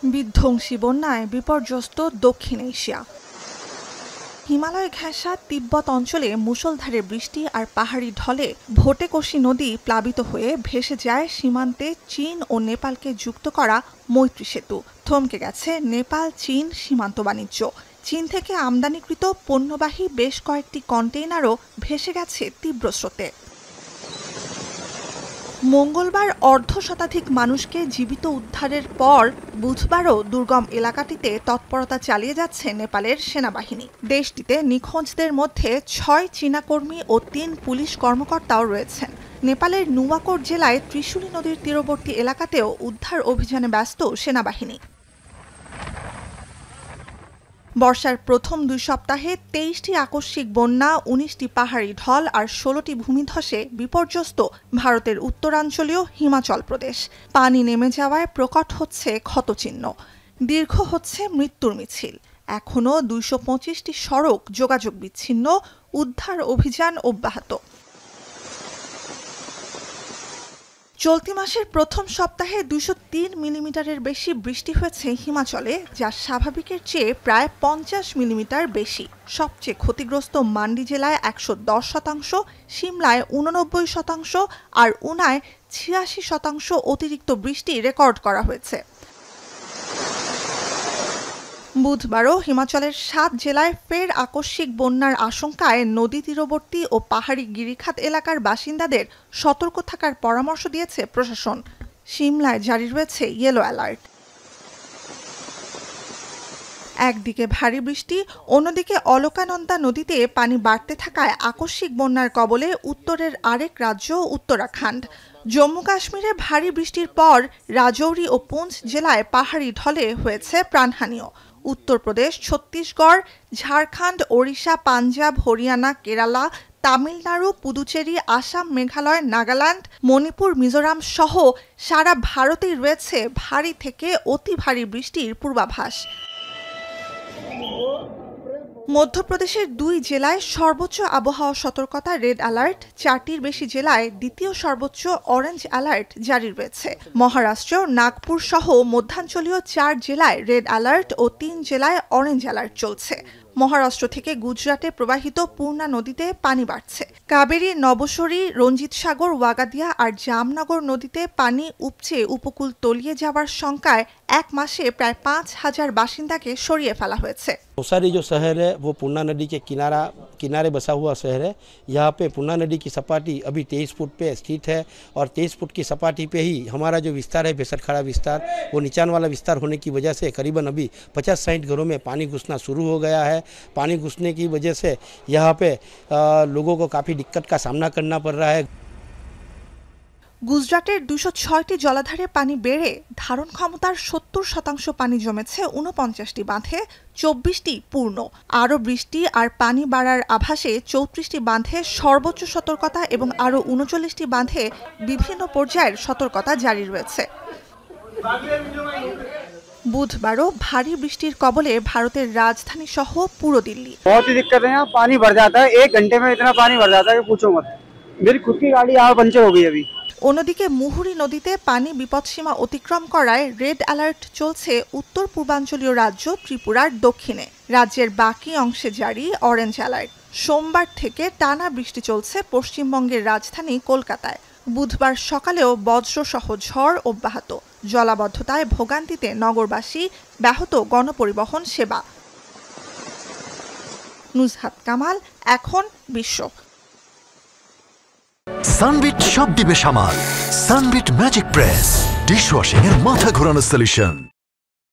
বিধ্বংসী বন্যায় বিপর্যস্ত দক্ষিণ এশিয়া। হিমালয় ঘেঁষা তিব্বত অঞ্চলে মুষলধারে বৃষ্টি আর পাহাড়ি ঢলে ভোটেকোশি নদী প্লাবিত হয়ে ভেসে যায় সীমান্তে চীন ও নেপালকে যুক্ত করা মৈত্রী সেতু। থমকে গেছে নেপাল চীন সীমান্ত বাণিজ্য। চীন থেকে আমদানিকৃত পণ্যবাহী বেশ কয়েকটি কন্টেইনারও ভেসে গেছে তীব্র স্রোতে। মঙ্গলবার অর্ধশতাধিক মানুষকে জীবিত উদ্ধারের পর বুধবারও দুর্গম এলাকাটিতে তৎপরতা চালিয়ে যাচ্ছে নেপালের সেনাবাহিনী। দেশটিতে নিখোঁজদের মধ্যে ৬ চীনা কর্মী ও ৩ পুলিশ কর্মকর্তাও রয়েছেন। নেপালের নুয়াকোট জেলায় ত্রিশুলী নদীর তীরবর্তী এলাকাতেও উদ্ধার অভিযানে ব্যস্ত সেনাবাহিনী। বর্ষার প্রথম ২ সপ্তাহে ২৩টি আকস্মিক বন্যা, ১৯টি পাহাড়ি ঢল আর ১৬টি ভূমিধসে বিপর্যস্ত ভারতের উত্তরাঞ্চলীয় হিমাচল প্রদেশ। পানি নেমে যাওয়ায় প্রকট হচ্ছে ক্ষতচিহ্ন, দীর্ঘ হচ্ছে মৃত্যুর মিছিল। এখনও ২২৫টি সড়ক যোগাযোগ বিচ্ছিন্ন, উদ্ধার অভিযান অব্যাহত। চলতি মাসের প্রথম সপ্তাহে ২০৩ মিলিমিটারের বেশি বৃষ্টি হয়েছে হিমাচলে, যা স্বাভাবিকের চেয়ে প্রায় ৫০ মিলিমিটার বেশি। সবচেয়ে ক্ষতিগ্রস্ত মান্ডি জেলায় ১১০%, সিমলায় ৮৯% আর উনায় ৮৬% অতিরিক্ত বৃষ্টি রেকর্ড করা হয়েছে। বুধবারও হিমাচলের ৭ জেলায় ফের আকস্মিক বন্যার আশঙ্কায় নদী তীরবর্তী ও পাহাড়ি গিরিখাত এলাকার বাসিন্দাদের সতর্ক থাকার পরামর্শ দিয়েছে প্রশাসন। সিমলায় জারি রয়েছে ইয়েলো অ্যালার্ট। একদিকে ভারী বৃষ্টি, অন্যদিকে অলকানন্দা নদীতে পানি বাড়তে থাকায় আকস্মিক বন্যার কবলে উত্তরের আরেক রাজ্য উত্তরাখণ্ড। জম্মু কাশ্মীরে ভারী বৃষ্টির পর রাজৌরি ও পুঞ্চ জেলায় পাহাড়ি ঢলে হয়েছে প্রাণহানিও। উত্তরপ্রদেশ, ছত্তিশগড়, ঝাড়খণ্ড, ওড়িশা, পাঞ্জাব, হরিয়ানা, কেরালা, তামিলনাড়ু, পুদুচেরি, আসাম, মেঘালয়, নাগাল্যান্ড, মণিপুর, মিজোরাম সহ সারা ভারতেই রয়েছে ভারী থেকে অতি ভারী বৃষ্টির পূর্বাভাস। মধ্যপ্রদেশের ২ জেলায় সর্বোচ্চ আবহাওয়া সতর্কতা রেড অ্যালার্ট, ৪টির বেশি জেলায় দ্বিতীয় সর্বোচ্চ অরেঞ্জ অ্যালার্ট জারি রয়েছে। মহারাষ্ট্র, নাগপুর সহ মধ্যাঞ্চলীয় ৪ জেলায় রেড অ্যালার্ট ও ৩ জেলায় অরেঞ্জ অ্যালার্ট চলছে। মহারাষ্ট্র থেকে গুজরাটে প্রবাহিত পূর্ণা নদীতে পানি বাড়ছে। কাবেরী, নবসরী, রঞ্জিত সাগর, ওয়াগাদিয়া আর জামনগর নদীতে পানি উপচে উপকূল তলিয়ে যাওয়ার শঙ্কায় ১ মাসে প্রায় ৫,০০০ বাসিন্দাকে সরিয়ে ফেলা হয়েছে। नौसारी जो शहर है वो पूर्णा नदी के किनारे बसा हुआ शहर है। यहाँ पे पूर्णा नदी की सपाटी अभी 23 फुट पे स्थित है और 23 फुट की सपाटी पे ही हमारा जो विस्तार है बेसरखड़ा विस्तार, वो नीचान वाला विस्तार होने की वजह से करीबन अभी 50-60 घरों में पानी घुसना शुरू हो गया है। पानी घुसने की वजह से यहाँ पे लोगों को काफ़ी दिक्कत का सामना करना पड़ रहा है। গুজরাটের ২০৬টি জলাধারে পানি বেড়ে ধারণ ক্ষমতার ৭০% পানি জমেছে ৪৯টি বাঁধে, ২৪টি পূর্ণ। আরও বৃষ্টি আর পানি বাড়ার আভাসে ৩৪টি বাঁধে সর্বোচ্চ সতর্কতা এবং আরও ৩৯টি বাঁধে বিভিন্ন পর্যায়ের সতর্কতা জারি রয়েছে। বুধবারও ভারী বৃষ্টির কবলে ভারতের রাজধানী সহ পুরো দিল্লি। बहुत ही दिक्कत है, यहाँ पानी भर जाता है, 1 घंटे में इतना पानी भर जाता है कि पूछो मत। मेरी खुद की गाड़ी यहाँ पंचर हो गई अभी। অন্যদিকে মুহুরী নদীতে পানি বিপদসীমা অতিক্রম করায় রেড অ্যালার্ট চলছে উত্তর পূর্বাঞ্চলীয় রাজ্য ত্রিপুরার দক্ষিণে। রাজ্যের বাকি অংশে জারি অরেঞ্জ অ্যালার্ট। সোমবার থেকে টানা বৃষ্টি চলছে পশ্চিমবঙ্গের রাজধানী কলকাতায়। বুধবার সকালেও বজ্রসহ ঝড় অব্যাহত। জলাবদ্ধতায় ভোগান্তিতে নগরবাসী, ব্যাহত গণপরিবহন সেবা। নুজহাত কামাল, এখন বিশ্ব। সানবিট সব দিবে সামাল। সানবিট ম্যাজিক প্রেস ডিশওয়াশিং এর মাথা ঘোরানো সলিউশন।